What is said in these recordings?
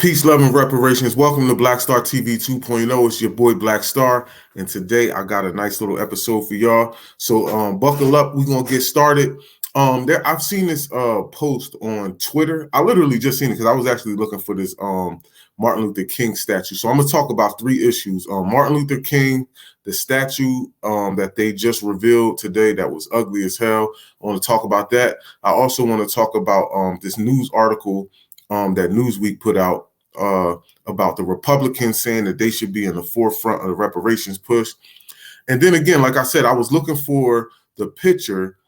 Peace, love, and reparations. Welcome to Black Star TV 2.0. It's your boy Black Star, and today I got a nice little episode for y'all. So buckle up. We're gonna get started. I've seen this post on Twitter. I literally just seen it because I was actually looking for this Martin Luther King statue. So I'm gonna talk about three issues: Martin Luther King, the statue that they just revealed today that was ugly as hell. I want to talk about that. I also want to talk about this news article that Newsweek put out about the Republicans saying that they should be in the forefront of the reparations push. And then again, like I said, I was looking for the picture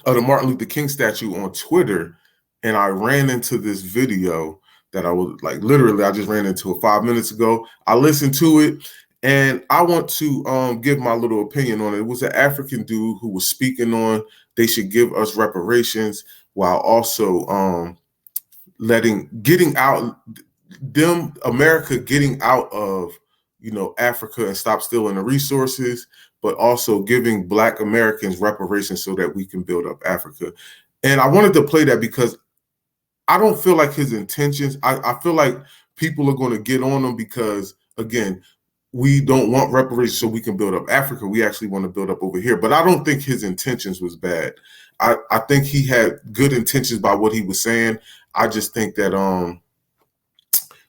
of the Martin Luther King statue on Twitter, and I ran into this video that I was like, literally, I just ran into it 5 minutes ago. I listened to it, and I want to give my little opinion on it. It was an African dude who was speaking on they should give us reparations while also getting out America getting out of, Africa and stop stealing the resources, but also giving Black Americans reparations so that we can build up Africa. And I wanted to play that because I don't feel like his intentions, I feel like people are going to get on him because, again, we don't want reparations so we can build up Africa. We actually want to build up over here. But I don't think his intentions was bad. I think he had good intentions by what he was saying. I just think that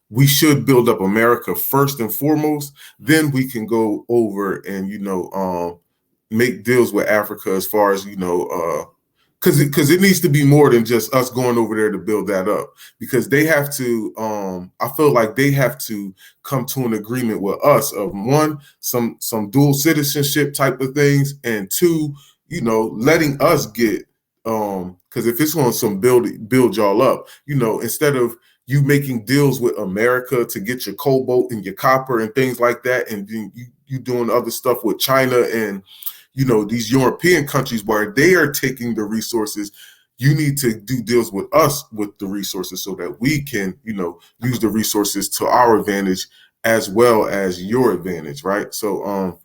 we should build up America first and foremost. Then we can go over and make deals with Africa as far as because it needs to be more than just us going over there to build that up. Because they have to. I feel like they have to come to an agreement with us of one, some dual citizenship type of things, and two, letting us get. Because if it's on some build y'all up, instead of you making deals with America to get your cobalt and your copper and things like that, and you doing other stuff with China and these European countries where they are taking the resources, you need to do deals with us with the resources so that we can use the resources to our advantage as well as your advantage, right? So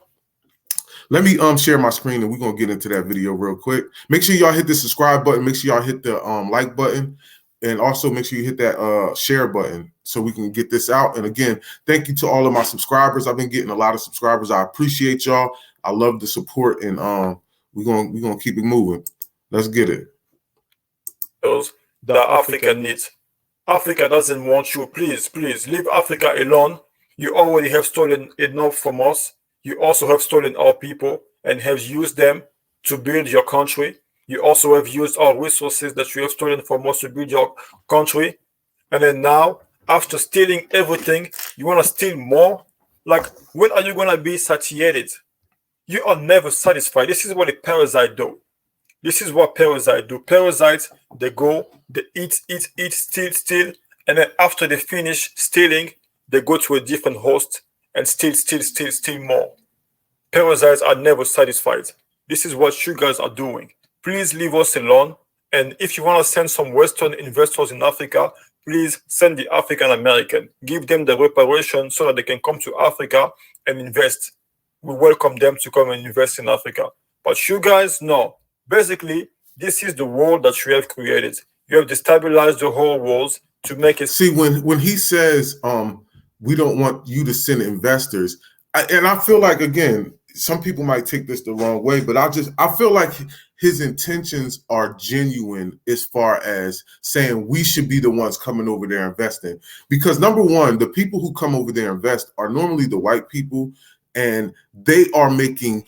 let me share my screen and we're gonna get into that video real quick. Make sure y'all hit the subscribe button, make sure y'all hit the like button, and also make sure you hit that share button so we can get this out. And again, thank you to all of my subscribers. I've been getting a lot of subscribers. I appreciate y'all. I love the support, and we're gonna keep it moving. Let's get it. The Africa needs. Africa doesn't want you. Please, please leave Africa alone. You already have stolen enough from us. You also have stolen our people and have used them to build your country. You also have used our resources that you have stolen from us to build your country. And then now, after stealing everything, you want to steal more? Like, when are you going to be satiated? You are never satisfied. This is what a parasite do. This is what parasites do. Parasites, they go, they eat, steal, and then after they finish stealing, they go to a different host and steal more. Parasites are never satisfied. This is what you guys are doing. Please leave us alone. And if you want to send some Western investors in Africa, please send the African American. Give them the reparation so that they can come to Africa and invest. We welcome them to come and invest in Africa. But you guys know, basically, this is the world that you have created. You have destabilized the whole world to make it. See, when he says we don't want you to send investors, and I feel like, again, some people might take this the wrong way, but I feel like his intentions are genuine as far as saying we should be the ones coming over there investing. Because number one, the people who come over there invest are normally the white people, and they are making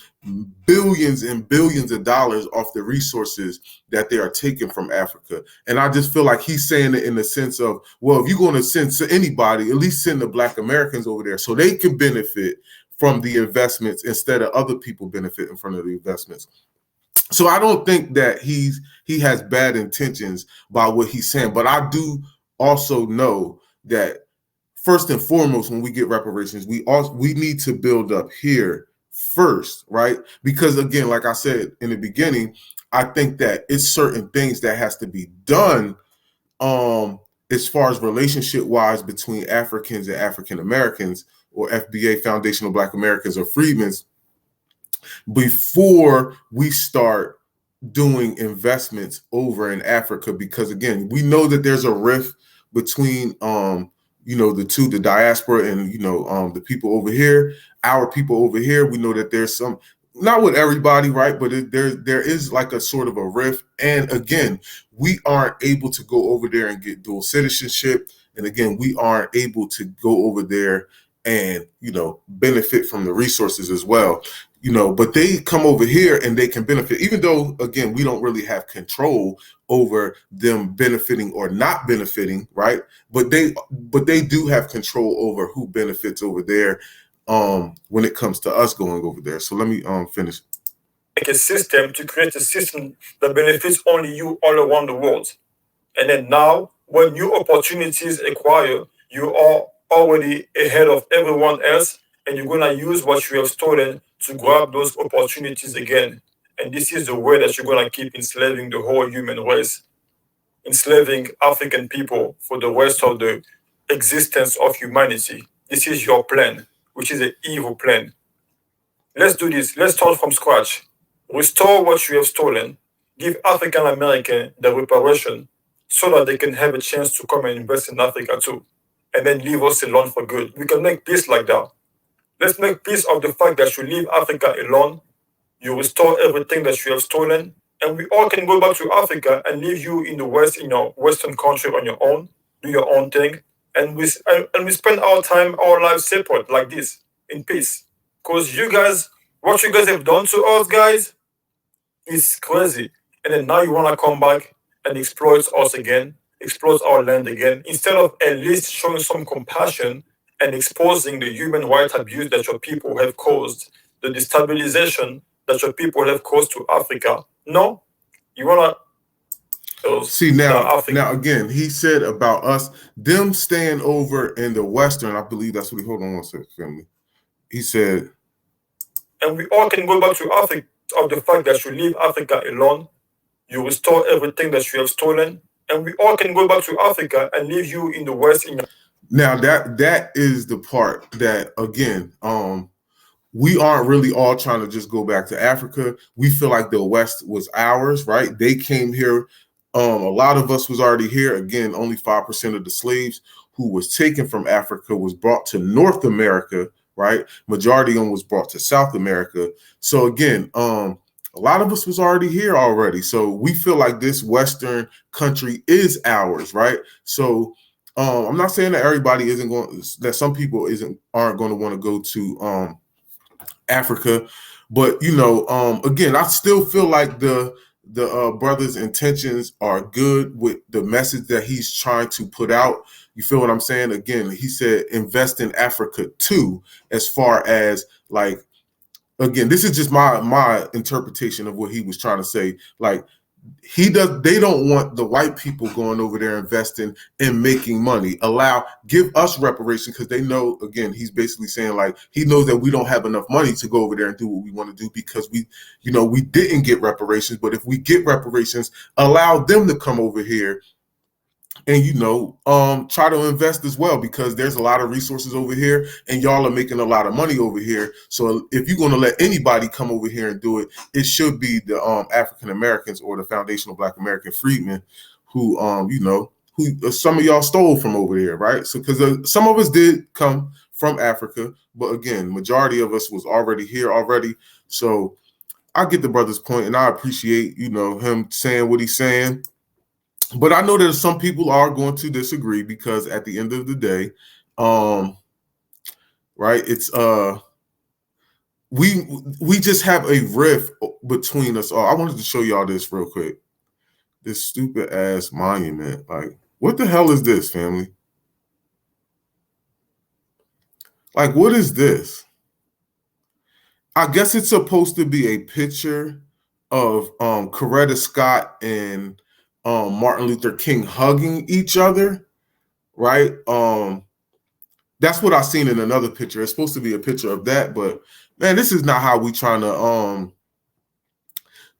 billions and billions of dollars off the resources that they are taking from Africa. And I just feel like he's saying it in the sense of, well, if you're going to send anybody, at least send the Black Americans over there so they can benefit from the investments instead of other people benefiting from the investments. So I don't think that he has bad intentions by what he's saying, but I do also know that first and foremost, when we get reparations, we need to build up here first, right? Because again, like I said in the beginning, I think that it's certain things that has to be done as far as relationship wise between Africans and African Americans, or FBA, Foundational Black Americans, or Freedmen's, before we start doing investments over in Africa. Because again, we know that there's a rift between the two, the diaspora and the people over here, our people over here. We know that there's some, not with everybody, right? But there is like a sort of a rift. And again, we aren't able to go over there and get dual citizenship. And again, we aren't able to go over there and benefit from the resources as well. But they come over here and they can benefit, even though again we don't really have control over them benefiting or not benefiting, right? But they do have control over who benefits over there when it comes to us going over there. So let me finish. Make a system to create a system that benefits only you all around the world. And then now, when new opportunities acquire, you are already ahead of everyone else, and you're gonna use what you have stolen to grab those opportunities again. And this is the way that you're gonna keep enslaving the whole human race, enslaving African people for the rest of the existence of humanity. This is your plan, which is an evil plan. Let's do this. Let's start from scratch. Restore what you have stolen. Give African American the reparation so that they can have a chance to come and invest in Africa too. And then leave us alone for good. We can make peace like that. Let's make peace of the fact that you leave Africa alone, you restore everything that you have stolen, and we all can go back to Africa and leave you in the West, in your Western country on your own, do your own thing, and we spend our time, our lives separate like this, in peace. Because you guys, what you guys have done to us, guys, is crazy. And then now you want to come back and exploit us again, exploit our land again, instead of at least showing some compassion and exposing the human rights abuse that your people have caused, the destabilization that your people have caused to Africa. No, you want to see now again, he said about us, them staying over in the Western, I believe that's what he, hold on one second, family. He said, and we all can go back to Africa of the fact that you leave Africa alone, you restore everything that you have stolen, and we all can go back to Africa and leave you in the West. Now that is the part that again, we aren't really all trying to just go back to Africa. We feel like the West was ours, right? They came here. A lot of us was already here. Again, only 5% of the slaves who was taken from Africa was brought to North America, right? Majority of them was brought to South America. So again, a lot of us was already here already. So we feel like this Western country is ours, right? So I'm not saying that everybody isn't going, that some people aren't going to want to go to Africa, but again, I still feel like the brother's intentions are good with the message that he's trying to put out. You feel what I'm saying? Again, he said invest in Africa too, as far as like, again, this is just my interpretation of what he was trying to say. Like, they don't want the white people going over there investing and making money. Give us reparations, because they know, again, he's basically saying like he knows that we don't have enough money to go over there and do what we want to do, because we didn't get reparations. But if we get reparations, allow them to come over here and try to invest as well, because there's a lot of resources over here and y'all are making a lot of money over here. So if you're going to let anybody come over here and do it, it should be the African Americans or the foundational Black American freedmen who who some of y'all stole from over there, right? So because some of us did come from Africa, but again, majority of us was already here already. So I get the brother's point, and I appreciate him saying what he's saying. But I know that some people are going to disagree, because at the end of the day, right, it's we just have a rift between us all. I wanted to show y'all this real quick. This stupid ass monument. Like, what the hell is this, family? Like, what is this? I guess it's supposed to be a picture of Coretta Scott and Martin Luther King hugging each other, right? That's what I seen in another picture. It's supposed to be a picture of that, but man, this is not how we trying to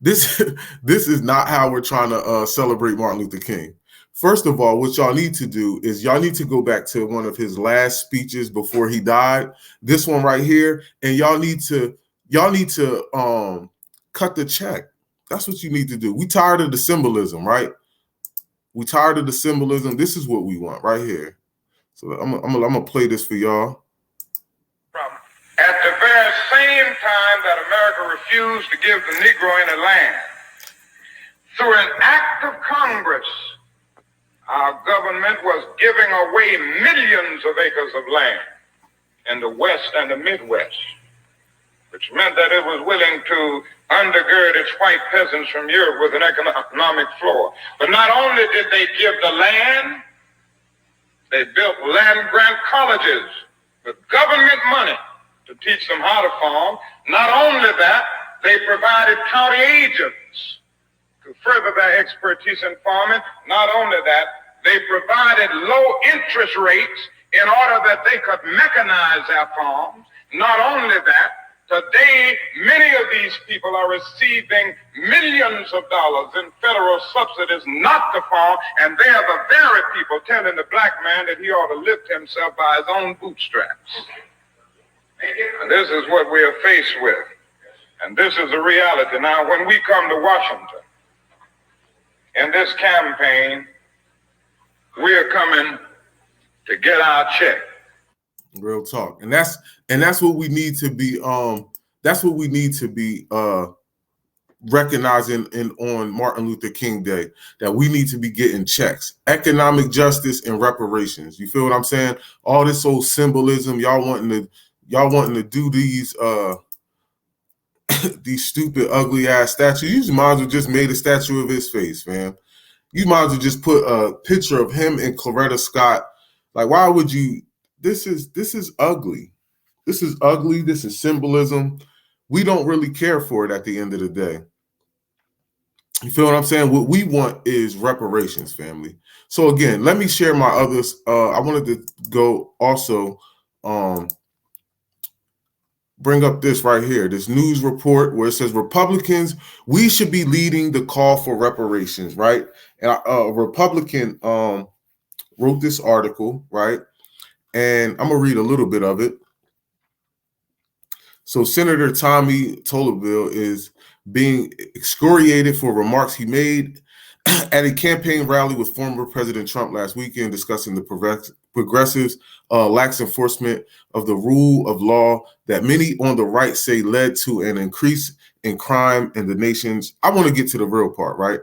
this is not how we're trying to celebrate Martin Luther King. First of all, what y'all need to do is y'all need to go back to one of his last speeches before he died. This one right here, and y'all need to cut the check. That's what you need to do. We tired of the symbolism, right? We tired of the symbolism. This is what we want right here. So I'm gonna play this for y'all. At the very same time that America refused to give the Negro any land, through an act of Congress, our government was giving away millions of acres of land in the West and the Midwest, which meant that it was willing to undergird its white peasants from Europe with an economic floor. But not only did they give the land, they built land-grant colleges with government money to teach them how to farm. Not only that, they provided county agents to further their expertise in farming. Not only that, they provided low interest rates in order that they could mechanize their farms. Not only that, today, many of these people are receiving millions of dollars in federal subsidies not to farm, and they are the very people telling the black man that he ought to lift himself by his own bootstraps. And this is what we are faced with. And this is a reality. Now, when we come to Washington, in this campaign, we are coming to get our check. Real talk. And that's what we need to be recognizing on Martin Luther King Day, that we need to be getting checks, economic justice and reparations. You feel what I'm saying? All this old symbolism, y'all wanting to do these these stupid ugly ass statues. You might as well just made a statue of his face, man. You might as well just put a picture of him and Coretta Scott. Like, why would you? This is ugly. This is ugly. This is symbolism. We don't really care for it at the end of the day. You feel what I'm saying? What we want is reparations, family. So again, let me share my others. I wanted to go also bring up this right here, this news report where it says Republicans, we should be leading the call for reparations, right? And a Republican wrote this article, right? And I'm going to read a little bit of it. So Senator Tommy Tuberville is being excoriated for remarks he made at a campaign rally with former President Trump last weekend, discussing the progressives' lax enforcement of the rule of law that many on the right say led to an increase in crime in the nation's. I want to get to the real part, right?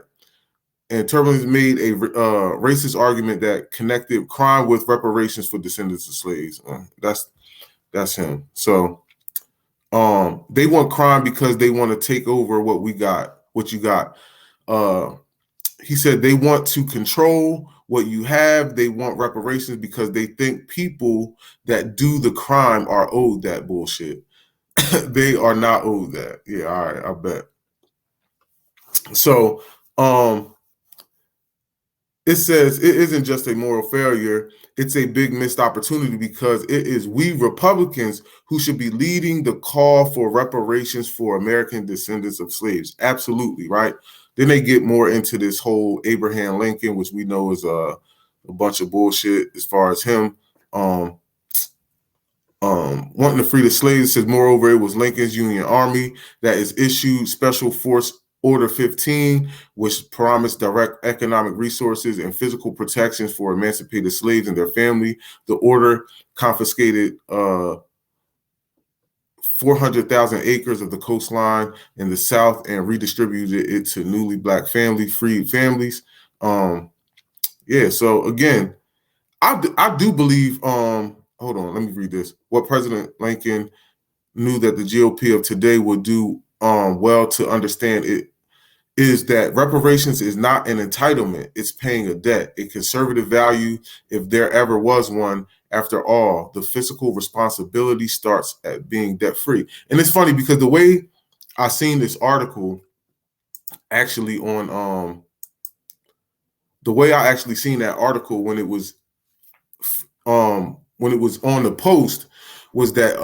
And Tuberville made a racist argument that connected crime with reparations for descendants of slaves. That's him. So they want crime because they want to take over what we got, what you got. He said they want to control what you have. They want reparations because they think people that do the crime are owed that bullshit. They are not owed that. Yeah, all right, I bet. So it says it isn't just a moral failure. It's a big missed opportunity because it is we Republicans who should be leading the call for reparations for American descendants of slaves. Absolutely, right? Then they get more into this whole Abraham Lincoln, which we know is a bunch of bullshit as far as him wanting to free the slaves. It says, moreover, it was Lincoln's Union Army that is issued Special Force Order 15, which promised direct economic resources and physical protections for emancipated slaves and their family. The order confiscated 400,000 acres of the coastline in the South and redistributed it to newly black freed families. Yeah, so again, I do believe, hold on, let me read this. What President Lincoln knew that the GOP of today would do well to understand it is that reparations is not an entitlement. It's paying a debt, a conservative value if there ever was one. After all, the fiscal responsibility starts at being debt-free. And it's funny because the way I seen this article actually on the way I actually seen that article when it was on the Post was that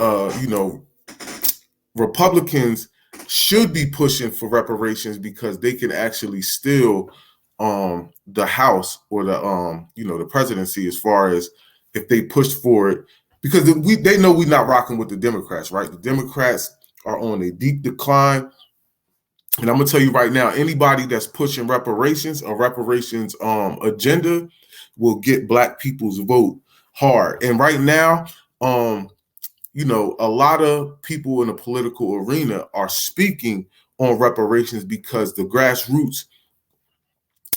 Republicans should be pushing for reparations because they can actually steal the House or the presidency as far as if they push for it, because they know we're not rocking with the Democrats, right? The Democrats are on a deep decline. And I'm gonna tell you right now, anybody that's pushing reparations or reparations agenda will get Black people's vote hard. And right now, a lot of people in the political arena are speaking on reparations because the grassroots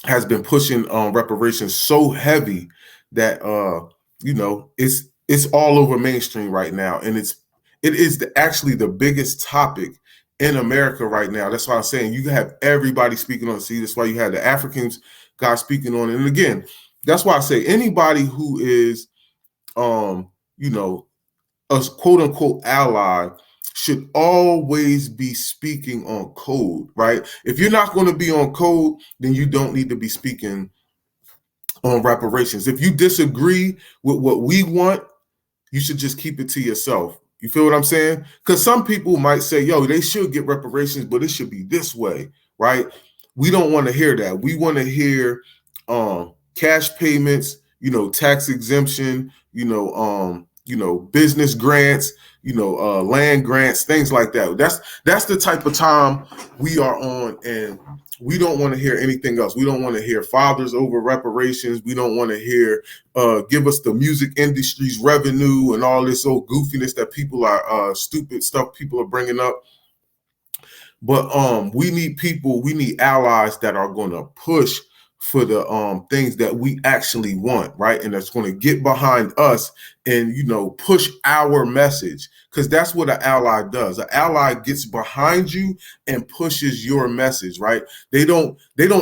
has been pushing reparations so heavy that it's all over mainstream right now, and it is actually the biggest topic in America right now. That's why I'm saying you have everybody speaking on it. See, that's why you had the Africans guys speaking on it. And again, that's why I say anybody who is a quote unquote ally should always be speaking on code, right? If you're not going to be on code, then you don't need to be speaking on reparations. If you disagree with what we want, you should just keep it to yourself. You feel what I'm saying? Because some people might say, yo, they should get reparations, but it should be this way, right? We don't want to hear that. We want to hear cash payments, tax exemption, business grants, land grants, things like that. That's the type of time we are on, and we don't want to hear anything else. We don't want to hear fathers over reparations. We don't want to hear give us the music industry's revenue and all this old goofiness that people are stupid stuff people are bringing up. But we need allies that are going to push for the things that we actually want, right? And that's going to get behind us and, push our message, because that's what an ally does. An ally gets behind you and pushes your message, right? They don't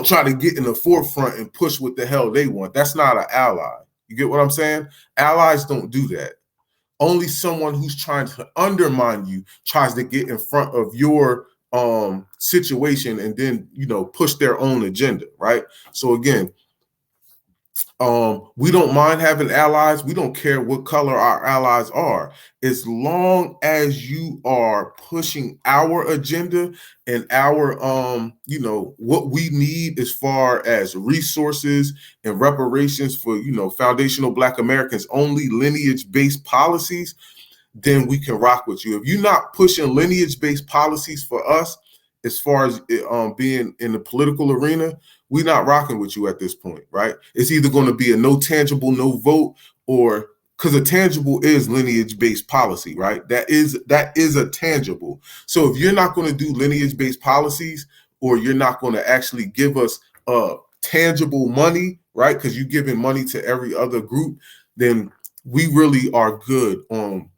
try to get in the forefront and push what the hell they want. That's not an ally. You get what I'm saying? Allies don't do that. Only someone who's trying to undermine you tries to get in front of your situation and then push their own agenda, right? So again, we don't mind having allies. We don't care what color our allies are, as long as you are pushing our agenda and our what we need as far as resources and reparations for foundational Black Americans only, lineage-based policies. Then we can rock with you. If you're not pushing lineage-based policies for us, as far as being in the political arena, we're not rocking with you at this point, right? It's either going to be a no tangible, no vote, or because a tangible is lineage-based policy, right? That is a tangible. So if you're not going to do lineage-based policies, or you're not going to actually give us tangible money, right? Because you're giving money to every other group, then we really are good on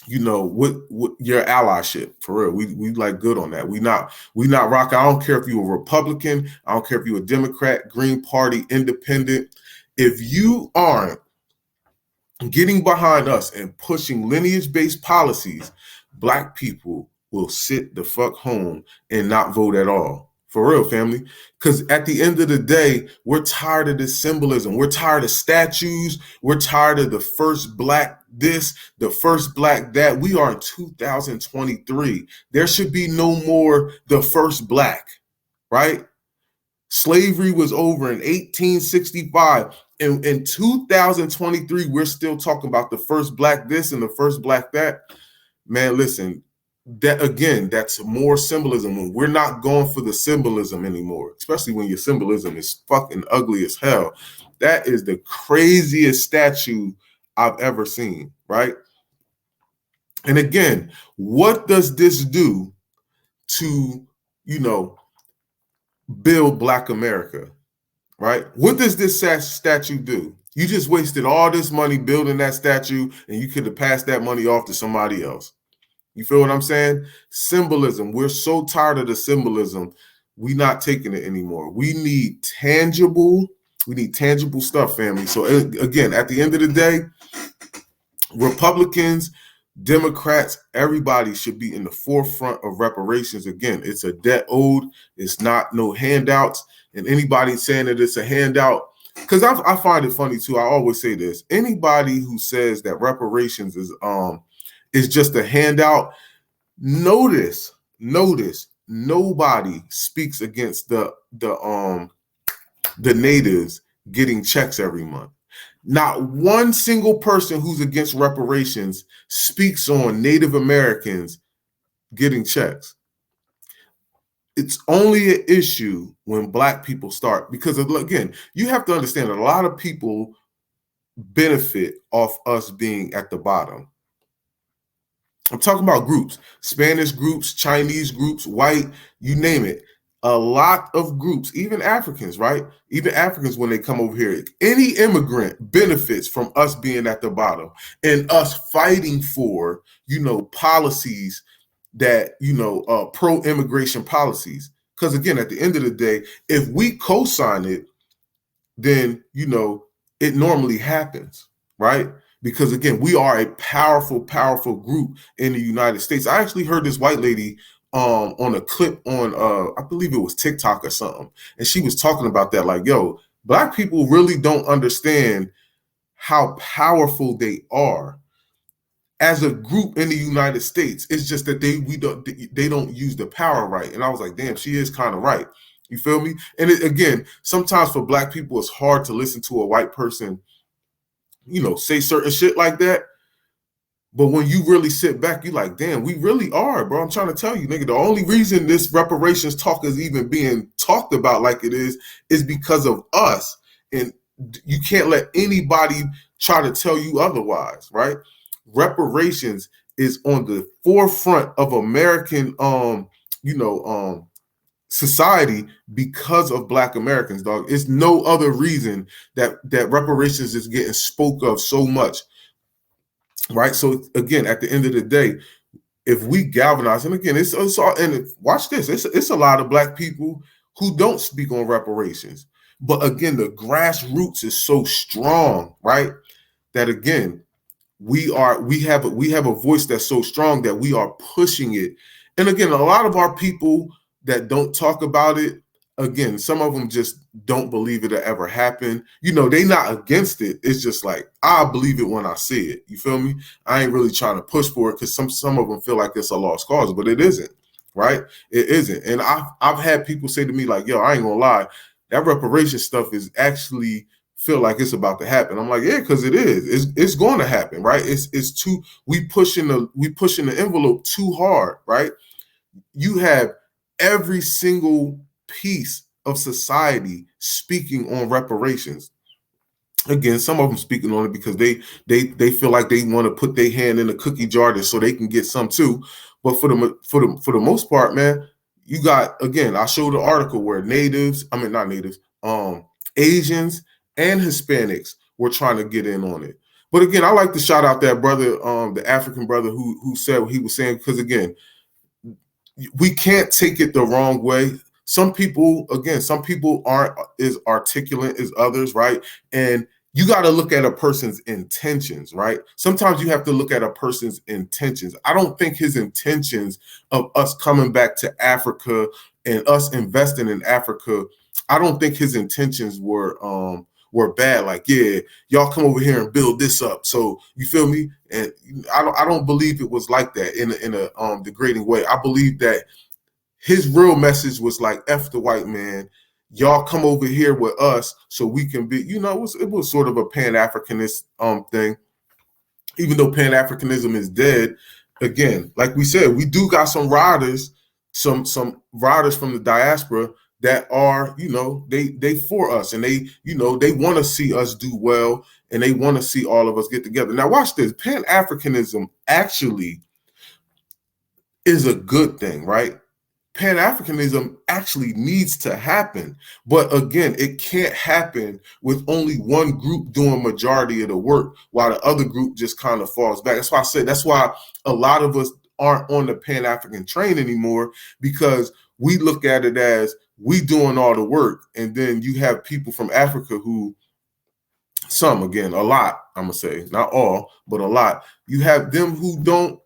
what your allyship, for real. We like good on that. We not rocking. I don't care if you're a Republican. I don't care if you're a Democrat, Green Party, Independent. If you aren't getting behind us and pushing lineage-based policies, Black people will sit the fuck home and not vote at all. For real, family. Because at the end of the day, we're tired of this symbolism. We're tired of statues. We're tired of the first Black this, the first Black that. We are in 2023. There should be no more the first Black, right? Slavery was over in 1865. In 2023, we're still talking about the first Black this and the first Black that. Man, listen. That again, that's more symbolism. When we're not going for the symbolism anymore, especially when your symbolism is fucking ugly as hell. That is the craziest statue I've ever seen, right? And again, what does this do to, build Black America, right? What does this statue do? You just wasted all this money building that statue, and you could have passed that money off to somebody else. You feel what I'm saying? Symbolism. We're so tired of the symbolism. We're not taking it anymore. We need tangible stuff, family. So again, at the end of the day, Republicans, Democrats, everybody should be in the forefront of reparations. Again, it's a debt owed. It's not no handouts. And anybody saying that it's a handout, because I find it funny too. I always say this. Anybody who says that reparations is just a handout, notice nobody speaks against the natives getting checks every month. Not one single person who's against reparations speaks on Native Americans getting checks. it's only an issue when Black people start, because again, you have to understand that a lot of people benefit off us being at the bottom. I'm talking about groups, Spanish groups, Chinese groups, white, you name it. A lot of groups, even Africans, right? Even Africans, when they come over here, any immigrant benefits from us being at the bottom and us fighting for, policies that, pro-immigration policies. Because again, at the end of the day, if we co-sign it, then, it normally happens, right? Because again, we are a powerful, powerful group in the United States. I actually heard this white lady on a clip on, I believe it was TikTok or something. And she was talking about that, like, yo, Black people really don't understand how powerful they are as a group in the United States. It's just that they don't use the power right. And I was like, damn, she is kind of right. You feel me? And again, sometimes for Black people, it's hard to listen to a white person, say certain shit like that. But when you really sit back, you're like, damn, we really are, bro. I'm trying to tell you, nigga, the only reason this reparations talk is even being talked about like it is because of us. And you can't let anybody try to tell you otherwise, right? Reparations is on the forefront of American, society because of Black Americans, dog. It's no other reason that reparations is getting spoke of so much, right? So again, at the end of the day, if we galvanize, and again, it's all, and watch this, it's a lot of Black people who don't speak on reparations, but again, the grassroots is so strong, right? That again, we have a voice that's so strong that we are pushing it. And again, a lot of our people that don't talk about it, again, some of them just don't believe it'll ever happen. They not against it. It's just like, I believe it when I see it. You feel me? I ain't really trying to push for it because some of them feel like it's a lost cause, but it isn't, right? It isn't. And I've had people say to me like, yo, I ain't gonna lie, that reparation stuff is actually feel like it's about to happen. I'm like, yeah, because it is. It's going to happen, right? It's too, we pushing the envelope too hard, right? You have every single piece of society speaking on reparations. Again, some of them speaking on it because they feel like they want to put their hand in the cookie jar just so they can get some too. But for the most part, man, you got, again, I showed an article where Asians and Hispanics were trying to get in on it. But again, I like to shout out that brother, the African brother who said what he was saying, because again, we can't take it the wrong way. Some people aren't as articulate as others, right? And you got to look at a person's intentions, right? Sometimes you have to look at a person's intentions. I don't think his intentions of us coming back to Africa and us investing in Africa, I don't think his intentions were bad. Like, yeah, y'all come over here and build this up. So you feel me? And I don't believe it was like that in a degrading way. I believe that his real message was like, F the white man. Y'all come over here with us so we can be, it was sort of a Pan-Africanist thing. Even though Pan-Africanism is dead, again, like we said, we do got some riders, some riders from the diaspora that are, they for us, and they want to see us do well, and they want to see all of us get together. Now watch this. Pan-Africanism actually is a good thing, right? Pan-Africanism actually needs to happen. But again, it can't happen with only one group doing majority of the work while the other group just kind of falls back. That's why I said, that's why a lot of us aren't on the Pan-African train anymore, because we look at it as we doing all the work. And then you have people from Africa who, a lot, I'm gonna say, not all, but a lot. You have them who don't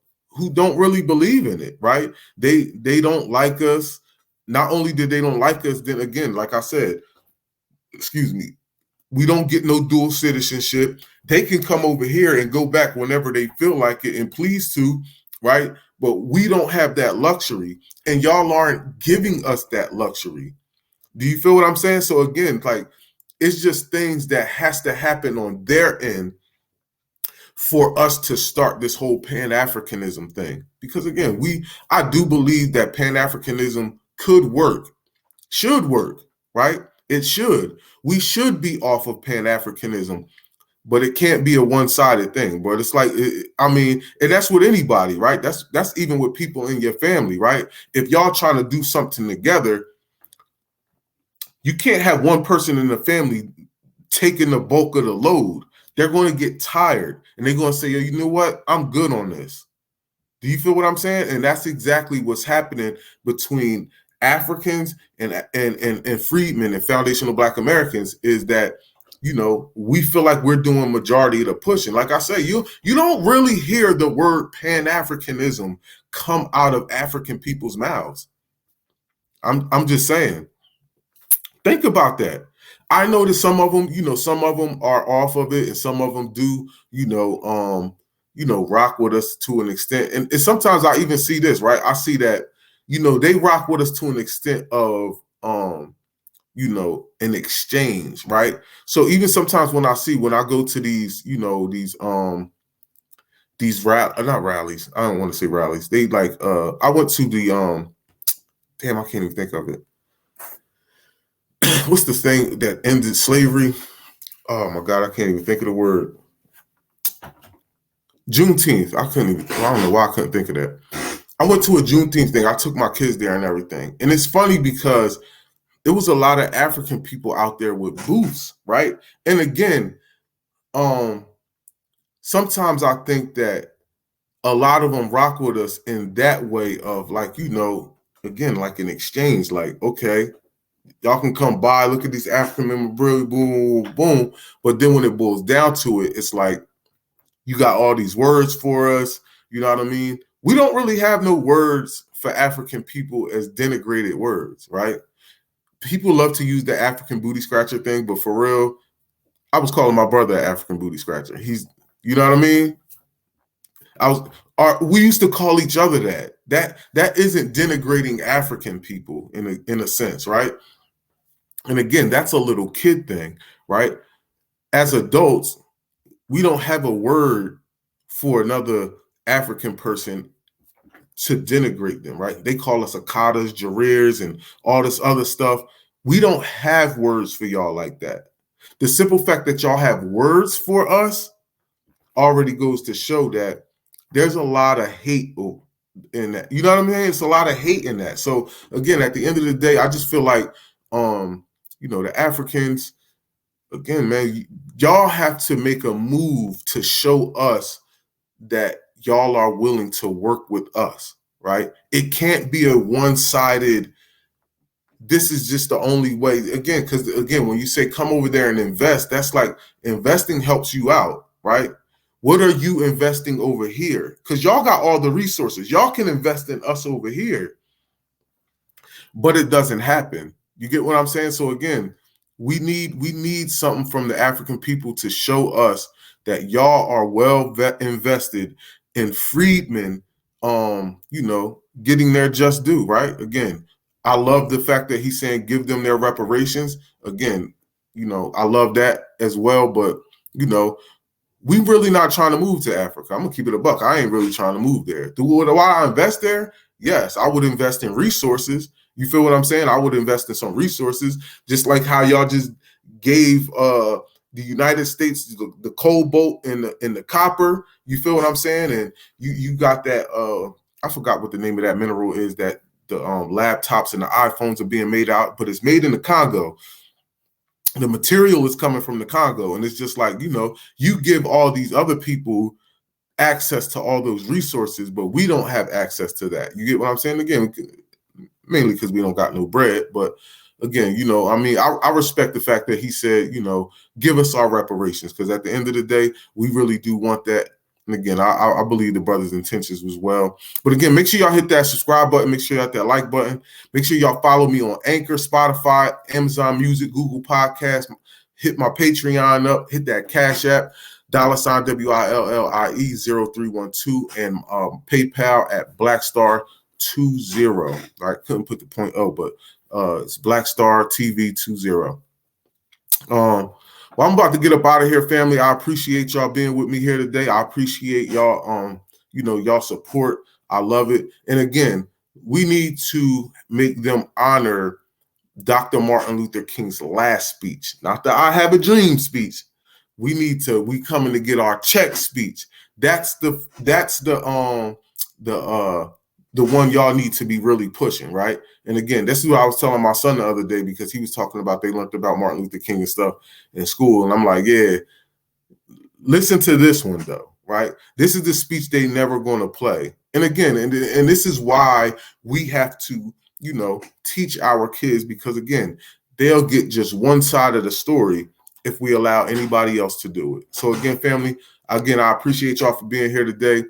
really believe in it, right? They don't like us. Not only did they don't like us, then again, like I said, we don't get no dual citizenship. They can come over here and go back whenever they feel like it and please to, right? But we don't have that luxury, and y'all aren't giving us that luxury. Do you feel what I'm saying? So again, like, it's just things that has to happen on their end for us to start this whole Pan-Africanism thing. Because again, I do believe that Pan-Africanism could work, should work, right? It should. We should be off of Pan-Africanism, but it can't be a one-sided thing. But it's like, and that's with anybody, right? That's even with people in your family, right? If y'all trying to do something together, you can't have one person in the family taking the bulk of the load. They're going to get tired, and they're going to say, you know what? I'm good on this. Do you feel what I'm saying? And that's exactly what's happening between Africans and freedmen and foundational Black Americans, is that, we feel like we're doing majority of the pushing. Like I say, you don't really hear the word Pan-Africanism come out of African people's mouths. I'm just saying. Think about that. I know that some of them are off of it, and some of them do, rock with us to an extent. And sometimes I even see this, right? I see that, they rock with us to an extent of, an exchange, right? So even sometimes when I go to these, not rallies. I don't want to say rallies. They I went to the, damn, I can't even think of it. What's the thing that ended slavery? Oh my God, I can't even think of the word. Juneteenth. I don't know why I couldn't think of that. I went to a Juneteenth thing. I took my kids there and everything. And it's funny because there was a lot of African people out there with booths, right? And again, sometimes I think that a lot of them rock with us in that way of again, like an exchange, like, okay, y'all can come by, look at these African memorabilia, boom, boom, boom. But then when it boils down to it, it's like, you got all these words for us. You know what I mean? We don't really have no words for African people as denigrated words, right? People love to use the African booty scratcher thing, but for real, I was calling my brother an African booty scratcher. He's, you know what I mean? We used to call each other that. That isn't denigrating African people in a sense, right? And again, that's a little kid thing, right? As adults, we don't have a word for another African person to denigrate them, right? They call us Akadas, Jareers, and all this other stuff. We don't have words for y'all like that. The simple fact that y'all have words for us already goes to show that there's a lot of hate in that. You know what I mean? It's a lot of hate in that. So again, at the end of the day, I just feel like, the Africans, again, man, y'all have to make a move to show us that y'all are willing to work with us, right? It can't be a one-sided, this is just the only way. Again, because again, when you say come over there and invest, that's like investing helps you out, right? What are you investing over here? Because y'all got all the resources. Y'all can invest in us over here, but it doesn't happen. You get what I'm saying? So again, we need something from the African people to show us that y'all are well invested in freedmen, getting their just due, right? Again, I love the fact that he's saying give them their reparations. Again, I love that as well, but we really not trying to move to Africa. I'm gonna keep it a buck. I ain't really trying to move there. Why I invest there? Yes, I would invest in resources. You feel what I'm saying? I would invest in some resources, just like how y'all just gave the United States the cobalt and the copper. You feel what I'm saying? And you got that. I forgot what the name of that mineral is that the laptops and the iPhones are being made out, but it's made in the Congo. The material is coming from the Congo, and it's just like, you give all these other people access to all those resources, but we don't have access to that. You get what I'm saying? Again, mainly because we don't got no bread, but again, I respect the fact that he said, give us our reparations, because at the end of the day, we really do want that. And again, I believe the brother's intentions was well. But again, make sure y'all hit that subscribe button. Make sure y'all hit that like button. Make sure y'all follow me on Anchor, Spotify, Amazon Music, Google Podcasts. Hit my Patreon up. Hit that Cash App, $WILLIE 0312, and PayPal at Blackstar20. I couldn't put the point O, but it's Blackstar TV 20. Well, I'm about to get up out of here, family. I appreciate y'all being with me here today. I appreciate y'all, y'all support. I love it. And again, we need to make them honor Dr. Martin Luther King's last speech, not the I Have a Dream speech. We coming to get our check speech. That's the one y'all need to be really pushing, right? And again, this is what I was telling my son the other day, because he was talking about they learned about Martin Luther King and stuff in school. And I'm like, yeah, listen to this one though, right? This is the speech they never going to play. And again, and this is why we have to, teach our kids, because again, they'll get just one side of the story if we allow anybody else to do it. So again, family, I appreciate y'all for being here today.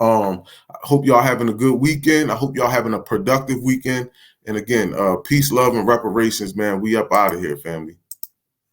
I hope y'all having a good weekend. I hope y'all having a productive weekend. And again, peace, love, and reparations, man. We up out of here, family.